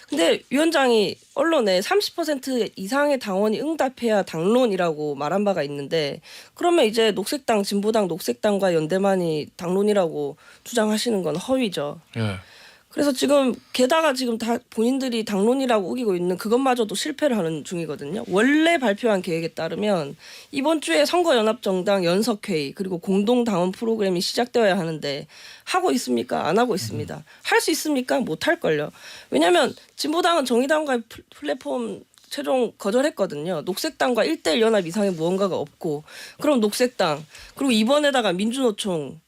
근데 위원장이 언론에 30% 이상의 당원이 응답해야 당론이라고 말한 바가 있는데 그러면 이제 녹색당, 진보당, 녹색당과 연대만이 당론이라고 주장하시는 건 허위죠. 예. 그래서 지금 게다가 지금 다 본인들이 당론이라고 우기고 있는 그것마저도 실패를 하는 중이거든요. 원래 발표한 계획에 따르면 이번 주에 선거연합정당 연석회의 그리고 공동당원 프로그램이 시작되어야 하는데 하고 있습니까? 안 하고 있습니다. 할 수 있습니까? 못 할걸요. 왜냐하면 진보당은 정의당과의 플랫폼 최종 거절했거든요. 녹색당과 1대1 연합 이상의 무언가가 없고 그럼 녹색당 그리고 이번에다가 민주노총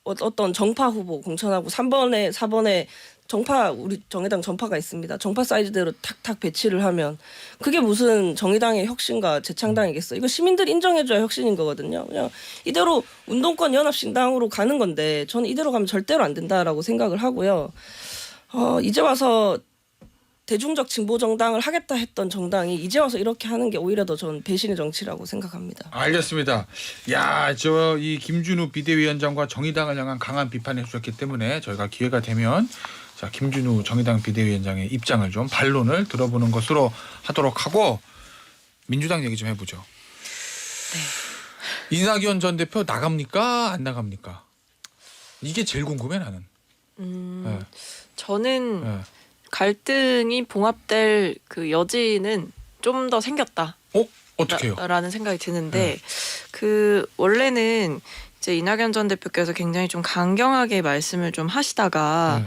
어떤 정파 후보 공천하고 3번에 4번에 정파 우리 정의당 정파가 있습니다. 정파 사이즈대로 탁탁 배치를 하면 그게 무슨 정의당의 혁신과 재창당이겠어? 이거 시민들이 인정해줘야 혁신인 거거든요. 그냥 이대로 운동권 연합신당으로 가는 건데 저는 이대로 가면 절대로 안 된다라고 생각을 하고요. 이제 와서 대중적 진보 정당을 하겠다 했던 정당이 이제 와서 이렇게 하는 게 오히려 더 전 배신의 정치라고 생각합니다. 알겠습니다. 야, 저 이 김준우 비대위원장과 정의당을 향한 강한 비판을 해주셨기 때문에 저희가 기회가 되면 자 김준우 정의당 비대위원장의 입장을 좀 반론을 들어보는 것으로 하도록 하고 민주당 얘기 좀 해보죠. 네. 이낙연 전 대표 나갑니까 안 나갑니까? 이게 제일 궁금해 나는. 네. 저는 네. 갈등이 봉합될 그 여지는 좀 더 생겼다. 어떻게요? 라는 생각이 드는데 그 원래는 이제 이낙연 전 대표께서 굉장히 좀 강경하게 말씀을 좀 하시다가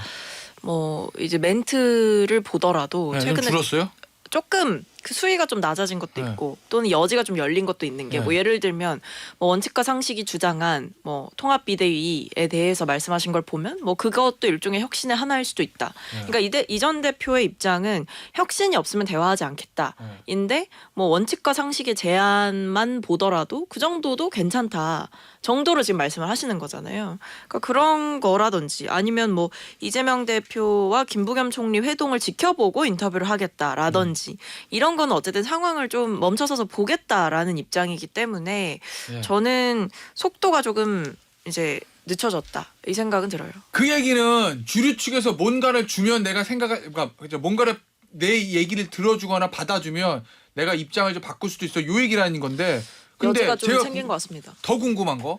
뭐 이제 멘트를 보더라도 네, 좀 최근에 줄었어요? 조금 그 수위가 좀 낮아진 것도 네. 있고 또는 여지가 좀 열린 것도 있는 게 뭐 네. 예를 들면 뭐 원칙과 상식이 주장한 뭐 통합 비대위에 대해서 말씀하신 걸 보면 뭐 그것도 일종의 혁신의 하나일 수도 있다. 네. 그러니까 이 전 대표의 입장은 혁신이 없으면 대화하지 않겠다. 네. 인데 뭐 원칙과 상식의 제안만 보더라도 그 정도도 괜찮다. 정도로 지금 말씀을 하시는 거잖아요. 그러니까 그런 거라든지 아니면 뭐 이재명 대표와 김부겸 총리 회동을 지켜보고 인터뷰를 하겠다라든지 이런 건 어쨌든 상황을 좀 멈춰서서 보겠다라는 입장이기 때문에 네. 저는 속도가 조금 이제 늦춰졌다 이 생각은 들어요. 그 얘기는 주류 측에서 뭔가를 주면 내가 생각을 그러니까 뭔가를 내 얘기를 들어주거나 받아주면 내가 입장을 좀 바꿀 수도 있어. 요 얘기라는 건데. 근데 여지가 좀 제가 생긴 것 같습니다. 더 궁금한 거.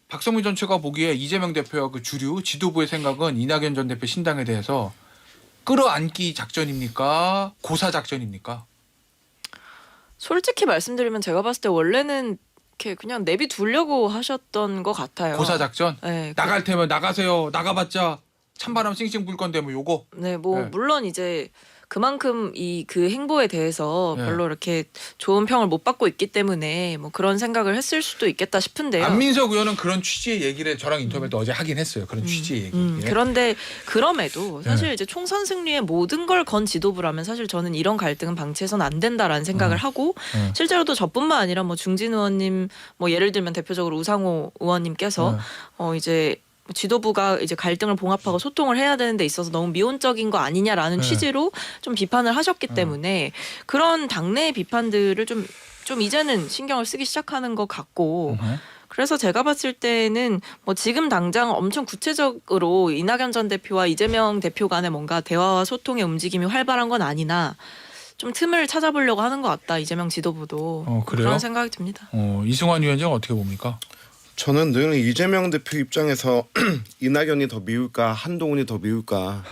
박성민 전 최가 보기에 이재명 대표와 그 주류 지도부의 생각은 이낙연 전 대표 신당에 대해서 끌어안기 작전입니까? 고사 작전입니까? 솔직히 말씀드리면 제가 봤을 때 원래는 이렇게 그냥 내비두려고 하셨던 것 같아요. 고사 작전? 네, 나갈 테면 나가세요. 나가봤자 찬바람 싱싱 불 건데 뭐 요거. 네, 뭐 네. 물론 이제 그만큼 이 그 행보에 대해서 네. 별로 이렇게 좋은 평을 못 받고 있기 때문에 뭐 그런 생각을 했을 수도 있겠다 싶은데요. 안민석 의원은 그런 취지의 얘기를 저랑 인터뷰할 때 어제 하긴 했어요. 그런 취지의 얘기. 예. 그런데 그럼에도 사실 네. 이제 총선 승리의 모든 걸 건 지도부라면 사실 저는 이런 갈등은 방치해서는 안 된다라는 생각을 하고 실제로도 저뿐만 아니라 뭐 중진 의원님 뭐 예를 들면 대표적으로 우상호 의원님께서 이제 지도부가 이제 갈등을 봉합하고 소통을 해야 되는 데 있어서 너무 미온적인 거 아니냐라는 네. 취지로 좀 비판을 하셨기 때문에 그런 당내의 비판들을 좀 이제는 신경을 쓰기 시작하는 것 같고 그래서 제가 봤을 때는 뭐 지금 당장 엄청 구체적으로 이낙연 전 대표와 이재명 대표 간의 뭔가 대화와 소통의 움직임이 활발한 건 아니나 좀 틈을 찾아보려고 하는 것 같다. 이재명 지도부도 그래요? 그런 생각이 듭니다. 이승환 위원장은 어떻게 봅니까? 저는 늘 이재명 대표 입장에서 이낙연이 더 미울까 한동훈이 더 미울까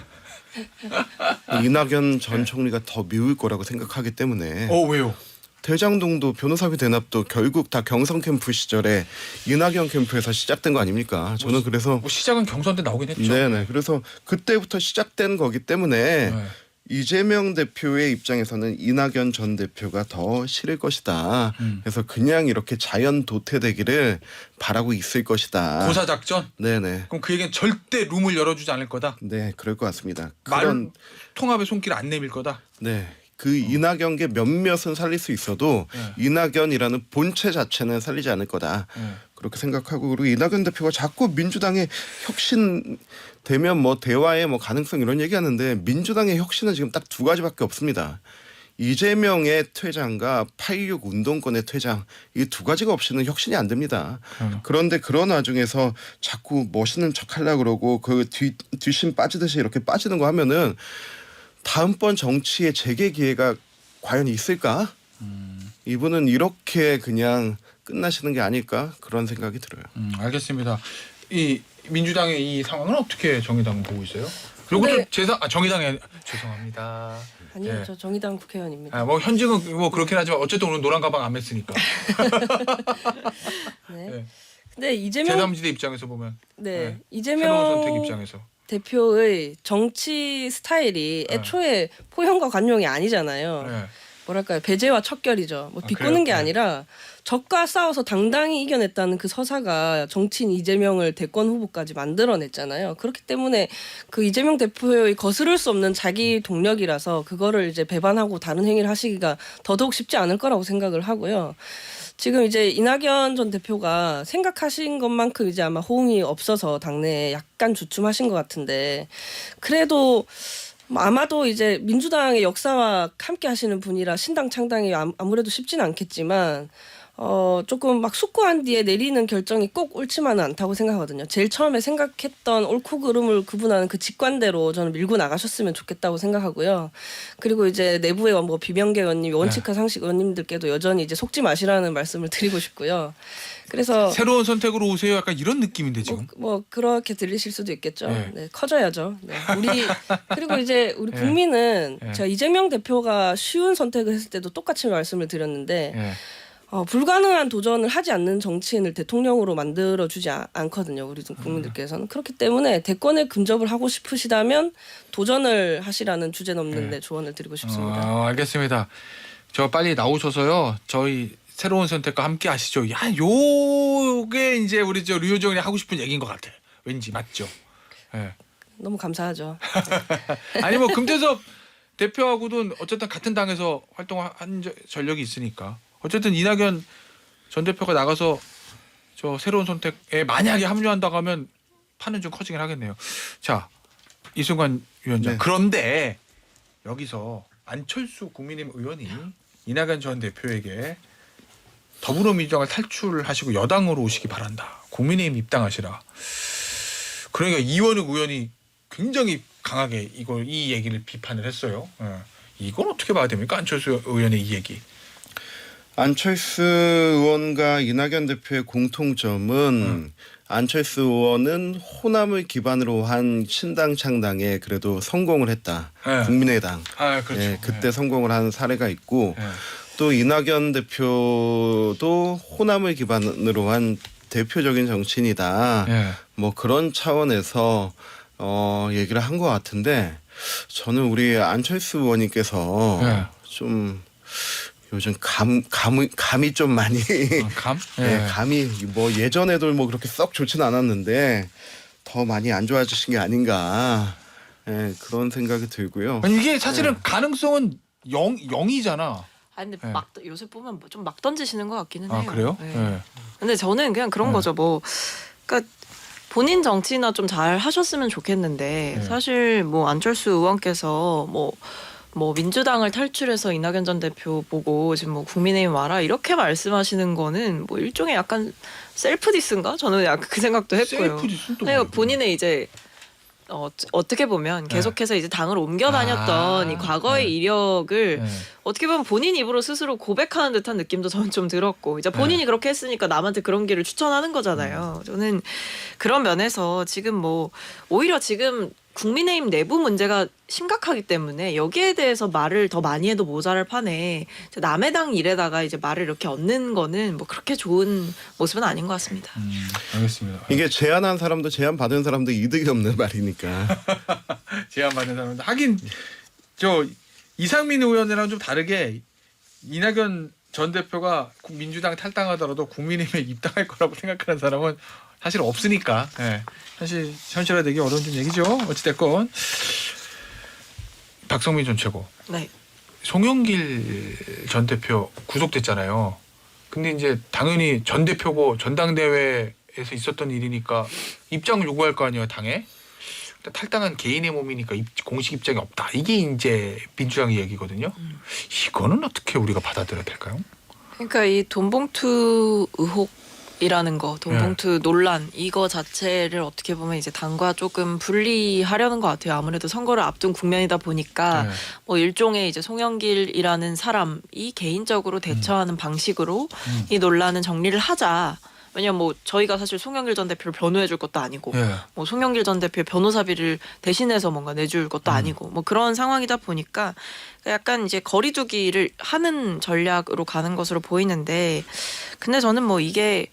이낙연 전 총리가 더 미울 거라고 생각하기 때문에 왜요? 대장동도 변호사비 대납도 결국 다 경선 캠프 시절에 이낙연 캠프에서 시작된 거 아닙니까? 저는 그래서 뭐 시작은 경선 때 나오긴 했죠. 네네 그래서 그때부터 시작된 거기 때문에 네. 이재명 대표의 입장에서는 이낙연 전 대표가 더 싫을 것이다. 그래서 그냥 이렇게 자연 도태되기를 바라고 있을 것이다. 고사 작전? 네네. 그럼 그 얘기는 절대 룸을 열어주지 않을 거다. 네, 그럴 것 같습니다. 말 통합의 손길 안 내밀 거다. 네. 그 이낙연계 몇몇은 살릴 수 있어도 이낙연이라는 본체 자체는 살리지 않을 거다. 그렇게 생각하고 그리고 이낙연 대표가 자꾸 민주당의 혁신 되면 뭐 대화의 뭐 가능성 이런 얘기하는데 민주당의 혁신은 지금 딱 두 가지밖에 없습니다. 이재명의 퇴장과 8.16 운동권의 퇴장 이 두 가지가 없이는 혁신이 안 됩니다. 그런데 그런 와중에서 자꾸 멋있는 척 하려고 그러고 그 뒷심 빠지듯이 이렇게 빠지는 거 하면은 다음번 정치의 재개 기회가 과연 있을까? 이분은 이렇게 그냥 끝나시는 게 아닐까 그런 생각이 들어요. 알겠습니다. 이 민주당의 이 상황은 어떻게 정의당은 보고 있어요? 그리고 네. 좀 정의당에 죄송합니다. 아니요, 예. 저 정의당 국회의원입니다. 뭐 현직은 뭐 그렇긴 하지만 어쨌든 오늘 노란 가방 안 맸으니까. 네. 네. 근데 이재명 제3지대 입장에서 보면 네, 새로운 선택 이재명 입장에서 대표의 정치 스타일이 네. 애초에 포용과 관용이 아니잖아요. 네. 뭐랄까요, 배제와 척결이죠. 뭐 비꼬는 그래요? 게 네. 아니라 적과 싸워서 당당히 이겨냈다는 그 서사가 정치인 이재명을 대권 후보까지 만들어냈잖아요. 그렇기 때문에 그 이재명 대표의 거스를 수 없는 자기 동력이라서 그거를 이제 배반하고 다른 행위를 하시기가 더더욱 쉽지 않을 거라고 생각을 하고요. 지금 이제 이낙연 전 대표가 생각하신 것만큼 이제 아마 호응이 없어서 당내에 약간 주춤하신 것 같은데 그래도 아마도 이제 민주당의 역사와 함께 하시는 분이라 신당 창당이 아무래도 쉽지는 않겠지만 조금 막 숙고한 뒤에 내리는 결정이 꼭 옳지만은 않다고 생각하거든요. 제일 처음에 생각했던 옳고 그름을 구분하는 그 직관대로 저는 밀고 나가셨으면 좋겠다고 생각하고요. 그리고 이제 내부의 뭐 비명계 의원님, 원칙과 상식 의원님들께도 여전히 이제 속지 마시라는 말씀을 드리고 싶고요. 그래서 새로운 선택으로 오세요. 약간 이런 느낌인데 지금. 뭐 그렇게 들리실 수도 있겠죠. 네. 네, 커져야죠. 네. 그리고 이제 우리 네. 국민은 네. 제가 이재명 대표가 쉬운 선택을 했을 때도 똑같이 말씀을 드렸는데 예. 불가능한 도전을 하지 않는 정치인을 대통령으로 만들어주지 않거든요. 우리 국민들께서는. 그렇기 때문에 대권에 근접을 하고 싶으시다면 도전을 하시라는 주제 넘는데 조언을 드리고 싶습니다. 알겠습니다. 저 빨리 나오셔서요. 저희 새로운 선택과 함께 하시죠. 야, 요게 이제 우리 저 류호정이 하고 싶은 얘기인 것 같아. 왠지 맞죠? 예. 너무 감사하죠. 아니 뭐 금태섭 대표하고도 어쨌든 같은 당에서 활동한 전력이 있으니까 어쨌든 이낙연 전 대표가 나가서 저 새로운 선택에 만약에 합류한다고 하면 판은 좀 커지긴 하겠네요. 자, 이승관 위원장. 네. 그런데 여기서 안철수 국민의힘 의원이 이낙연 전 대표에게 더불어민주당을 탈출하시고 여당으로 오시기 바란다. 국민의힘 입당하시라. 그러니까 이원욱 의원이 굉장히 강하게 이 얘기를 비판을 했어요. 예. 이건 어떻게 봐야 됩니까? 안철수 의원의 이 얘기. 안철수 의원과 이낙연 대표의 공통점은 안철수 의원은 호남을 기반으로 한 신당 창당에 그래도 성공을 했다. 네. 국민의당. 그렇죠. 예, 그때 성공을 한 사례가 있고 예. 또 이낙연 대표도 호남을 기반으로 한 대표적인 정치인이다. 예. 뭐 그런 차원에서 얘기를 한 것 같은데 저는 우리 안철수 의원님께서 예. 좀 요즘 감이 좀 많이 감? 네, 감이 뭐 예전에도 뭐 그렇게 썩 좋지는 않았는데 더 많이 안 좋아지신 게 아닌가 그런 생각이 들고요. 아니, 이게 사실은 가능성은 0이잖아. 아 근데 네. 요새 보면 좀 막 던지시는 것 같기는 해요. 아 그래요? 네. 예. 근데 저는 그냥 그런 네. 거죠. 뭐 그러니까 본인 정치나 좀 잘 하셨으면 좋겠는데 네. 사실 뭐 안철수 의원께서 뭐 민주당을 탈출해서 이낙연 전 대표 보고 지금 뭐 국민의힘 와라 이렇게 말씀하시는 거는 뭐 일종의 약간 셀프 디스인가? 저는 약간 그 생각도 했고요. 셀프 디스는 또 그러니까 뭐예요? 본인의 이제 어떻게 보면 계속해서 이제 당을 옮겨 다녔던 이 과거의 네. 이력을 예. 어떻게 보면 본인 입으로 스스로 고백하는 듯한 느낌도 저는 좀 들었고 이제 본인이 그렇게 했으니까 남한테 그런 길을 추천하는 거잖아요. 저는 그런 면에서 지금 뭐 오히려 지금 국민의힘 내부 문제가 심각하기 때문에 여기에 대해서 말을 더 많이 해도 모자랄 판에 남의 당 일에다가 이제 말을 이렇게 얻는 거는 뭐 그렇게 좋은 모습은 아닌 것 같습니다. 알겠습니다. 이게 제안한 사람도 제안 받은 사람도 이득이 없는 말이니까. 제안받는 사람들 하긴 저 이상민 의원이랑 좀 다르게 이낙연 전 대표가 민주당 탈당하더라도 국민의힘에 입당할 거라고 생각하는 사람은 사실 없으니까 현실화되기 어려운 좀 얘기죠. 어찌됐건 박성민 전 최고, 네. 송영길 전 대표 구속됐잖아요. 근데 이제 당연히 전 대표고 전당대회에서 있었던 일이니까 입장을 요구할 거 아니에요, 당에. 탈당한 개인의 몸이니까 공식 입장이 없다. 이게 이제 민주당의 얘기거든요. 이거는 어떻게 우리가 받아들여야 될까요? 그러니까 이 돈봉투 의혹이라는 거, 돈봉투 논란 이거 자체를 어떻게 보면 이제 당과 조금 분리하려는 것 같아요. 아무래도 선거를 앞둔 국면이다 보니까 뭐 일종의 이제 송영길이라는 사람이 개인적으로 대처하는 방식으로 이 논란은 정리를 하자. 왜냐면 뭐 저희가 사실 송영길 전 대표를 변호해 줄 것도 아니고 뭐 송영길 전 대표의 변호사비를 대신해서 뭔가 내줄 것도 아니고 뭐 그런 상황이다 보니까 약간 이제 거리두기를 하는 전략으로 가는 것으로 보이는데 근데 저는 뭐 이게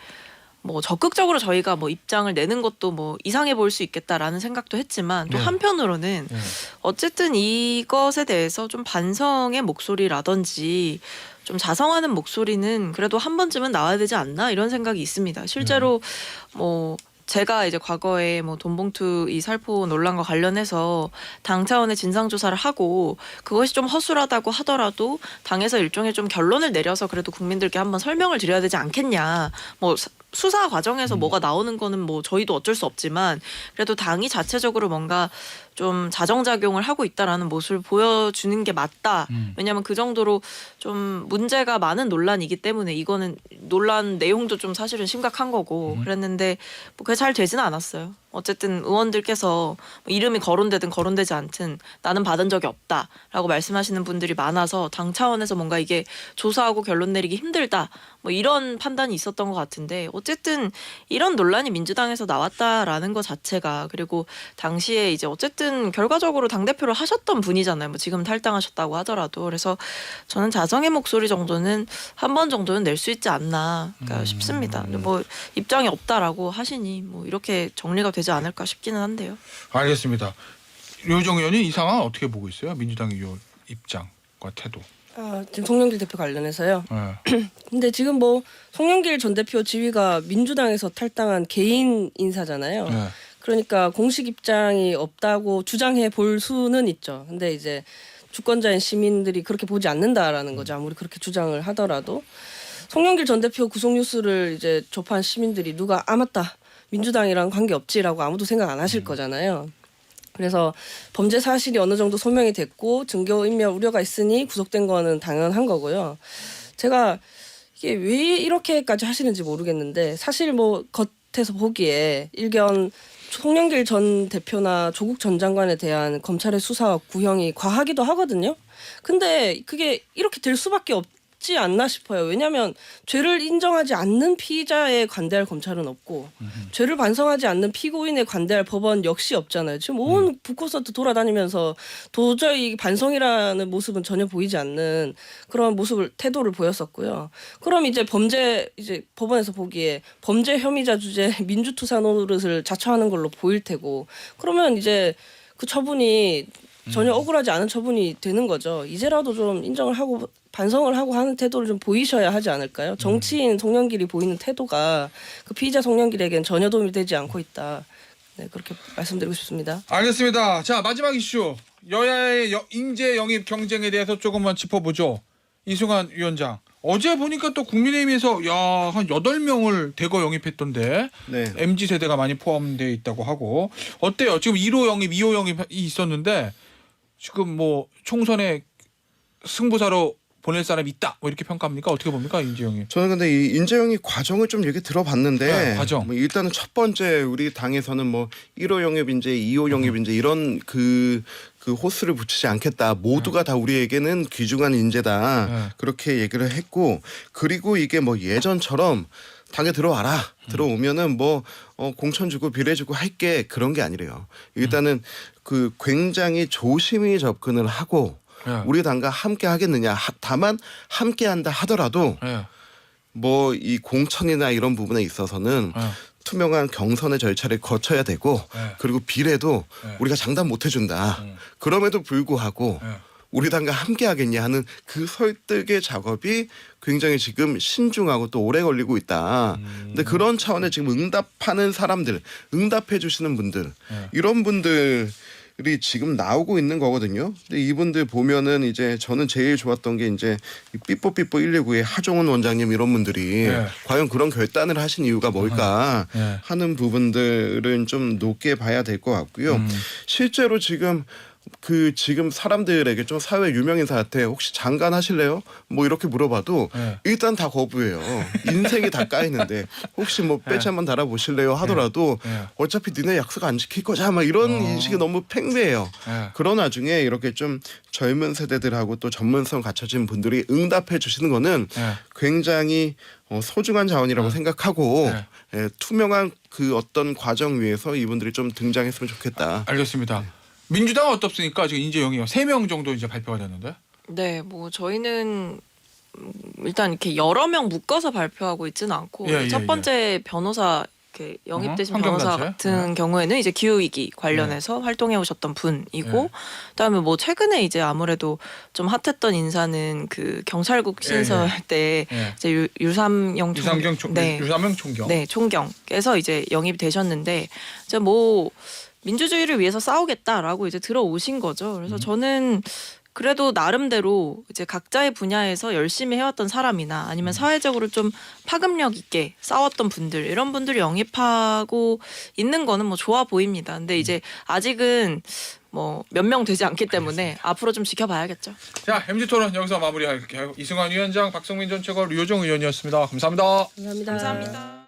뭐 적극적으로 저희가 뭐 입장을 내는 것도 뭐 이상해 보일 수 있겠다라는 생각도 했지만 또 한편으로는 어쨌든 이것에 대해서 좀 반성의 목소리라든지 좀 자성하는 목소리는 그래도 한 번쯤은 나와야 되지 않나 이런 생각이 있습니다. 실제로 뭐 제가 이제 과거에 뭐 돈봉투 이 살포 논란과 관련해서 당 차원의 진상조사를 하고 그것이 좀 허술하다고 하더라도 당에서 일종의 좀 결론을 내려서 그래도 국민들께 한번 설명을 드려야 되지 않겠냐. 뭐 수사 과정에서 뭐가 나오는 거는 뭐 저희도 어쩔 수 없지만 그래도 당이 자체적으로 뭔가 좀 자정작용을 하고 있다라는 모습을 보여주는 게 맞다. 왜냐하면 그 정도로 좀 문제가 많은 논란이기 때문에 이거는 논란 내용도 좀 사실은 심각한 거고 그랬는데 뭐 그게 잘 되지는 않았어요. 어쨌든 의원들께서 이름이 거론되든 거론되지 않든 나는 받은 적이 없다라고 말씀하시는 분들이 많아서 당 차원에서 뭔가 이게 조사하고 결론 내리기 힘들다 뭐 이런 판단이 있었던 것 같은데 어쨌든 이런 논란이 민주당에서 나왔다라는 것 자체가 그리고 당시에 이제 어쨌든 결과적으로 당대표를 하셨던 분이잖아요. 뭐 지금 탈당하셨다고 하더라도 그래서 저는 자성의 목소리 정도는 한 번 정도는 낼 수 있지 않나 싶습니다. 뭐 입장이 없다라고 하시니 뭐 이렇게 정리가 되지 않을까 싶기는 한데요. 알겠습니다. 류호정 의원이 이 상황 어떻게 보고 있어요? 민주당의 요 입장과 태도. 지금 송영길 대표 관련해서요. 네. 근데 지금 뭐 송영길 전 대표 지위가 민주당에서 탈당한 개인 인사잖아요. 네. 그러니까 공식 입장이 없다고 주장해 볼 수는 있죠. 근데 이제 주권자인 시민들이 그렇게 보지 않는다라는 거죠. 아무리 그렇게 주장을 하더라도 송영길 전 대표 구속 뉴스를 이제 접한 시민들이 누가 맞다 민주당이랑 관계 없지라고 아무도 생각 안 하실 거잖아요. 그래서 범죄 사실이 어느 정도 소명이 됐고 증거인멸 우려가 있으니 구속된 거는 당연한 거고요. 제가 이게 왜 이렇게까지 하시는지 모르겠는데 사실 뭐 밑에서 보기에 일견 송영길 전 대표나 조국 전 장관에 대한 검찰의 수사와 구형이 과하기도 하거든요. 근데 그게 이렇게 될 수밖에 없지 않나 싶어요. 왜냐하면 죄를 인정하지 않는 피의자에 관대할 검찰은 없고 죄를 반성하지 않는 피고인에 관대할 법원 역시 없잖아요. 지금 온 북콘서트 돌아다니면서 도저히 반성이라는 모습은 전혀 보이지 않는 그런 태도를 보였었고요. 그럼 이제 법원에서 보기에 범죄 혐의자 주제 민주투사 노릇을 자처하는 걸로 보일 테고 그러면 이제 그 처분이 전혀 억울하지 않은 처분이 되는 거죠. 이제라도 좀 인정을 하고 반성을 하고 하는 태도를 좀 보이셔야 하지 않을까요? 정치인 송영길이 보이는 태도가 그 피의자 송영길에겐 전혀 도움이 되지 않고 있다. 네, 그렇게 말씀드리고 싶습니다. 알겠습니다. 자, 마지막 이슈. 여야의 인재 영입 경쟁에 대해서 조금만 짚어보죠. 이승환 위원장. 어제 보니까 또 국민의힘에서 한 8명을 대거 영입했던데 네. MZ 세대가 많이 포함되어 있다고 하고 어때요? 지금 1호 영입, 2호 영입이 있었는데 지금 뭐 총선에 승부사로 보낼 사람이 있다. 뭐 이렇게 평가합니까? 어떻게 봅니까, 인재 영입? 저는 근데 이 인재영이 과정을 좀 얘기 들어봤는데 네, 과정. 뭐 일단은 첫 번째 우리 당에서는 뭐 1호 영입 인재, 2호 영입 인재 이런 그 호스를 붙이지 않겠다. 모두가 다 우리에게는 귀중한 인재다. 네. 그렇게 얘기를 했고 그리고 이게 뭐 예전처럼 당에 들어와라. 들어오면은 뭐 공천 주고 비례 주고 할게 그런 게 아니래요. 일단은 그 굉장히 조심히 접근을 하고 네. 우리 당과 함께 하겠느냐. 다만 함께 한다 하더라도 네. 뭐 이 공천이나 이런 부분에 있어서는 네. 투명한 경선의 절차를 거쳐야 되고 네. 그리고 비례도 네. 우리가 장담 못 해준다. 그럼에도 불구하고 네. 우리 당과 함께 하겠냐 하는 그 설득의 작업이 굉장히 지금 신중하고 또 오래 걸리고 있다. 근데 그런 차원에 지금 응답하는 사람들, 응답해 주시는 분들 이런 분들이 지금 나오고 있는 거거든요. 근데 이분들 보면은 이제 저는 제일 좋았던 게 이제 삐뽀삐뽀 119의 하종훈 원장님 이런 분들이 네. 과연 그런 결단을 하신 이유가 뭘까 네. 하는 부분들은 좀 높게 봐야 될 것 같고요. 실제로 지금 지금 사람들에게 좀 사회 유명인사한테 혹시 장관 하실래요? 뭐 이렇게 물어봐도 네. 일단 다 거부해요. 인생이 다 까이는데 혹시 뭐 배지 한번 달아보실래요? 하더라도 네. 어차피 니네 약속 안 지킬 거잖아. 막 이런 인식이 너무 팽배해요. 네. 그런 와중에 이렇게 좀 젊은 세대들하고 또 전문성 갖춰진 분들이 응답해 주시는 거는 네. 굉장히 소중한 자원이라고 생각하고 네. 투명한 그 어떤 과정 위에서 이분들이 좀 등장했으면 좋겠다. 알겠습니다. 민주당은 어떻습니까? 지금 인재 영입 3명 정도 이제 발표가 됐는데. 네, 뭐 저희는 일단 이렇게 여러 명 묶어서 발표하고 있지는 않고 예, 첫 예, 번째 변호사 이렇게 영입되신 변호사 환경단체? 같은 경우에는 이제 기후위기 관련해서 활동해 오셨던 분이고 그다음에 뭐 최근에 이제 아무래도 좀 핫했던 인사는 그 경찰국 신설 때 예. 이제 유삼영 유삼영 총경. 네, 총경께서 이제 영입이 되셨는데 이제 뭐 민주주의를 위해서 싸우겠다라고 이제 들어오신 거죠. 그래서 저는 그래도 나름대로 이제 각자의 분야에서 열심히 해왔던 사람이나 아니면 사회적으로 좀 파급력 있게 싸웠던 분들 이런 분들을 영입하고 있는 거는 뭐 좋아 보입니다. 근데 이제 아직은 뭐 몇 명 되지 않기 때문에 앞으로 좀 지켜봐야겠죠. 자, MZ 토론 여기서 마무리할게요. 이승환 위원장, 박성민 전 최고, 류호정 의원이었습니다. 감사합니다. 감사합니다. 감사합니다.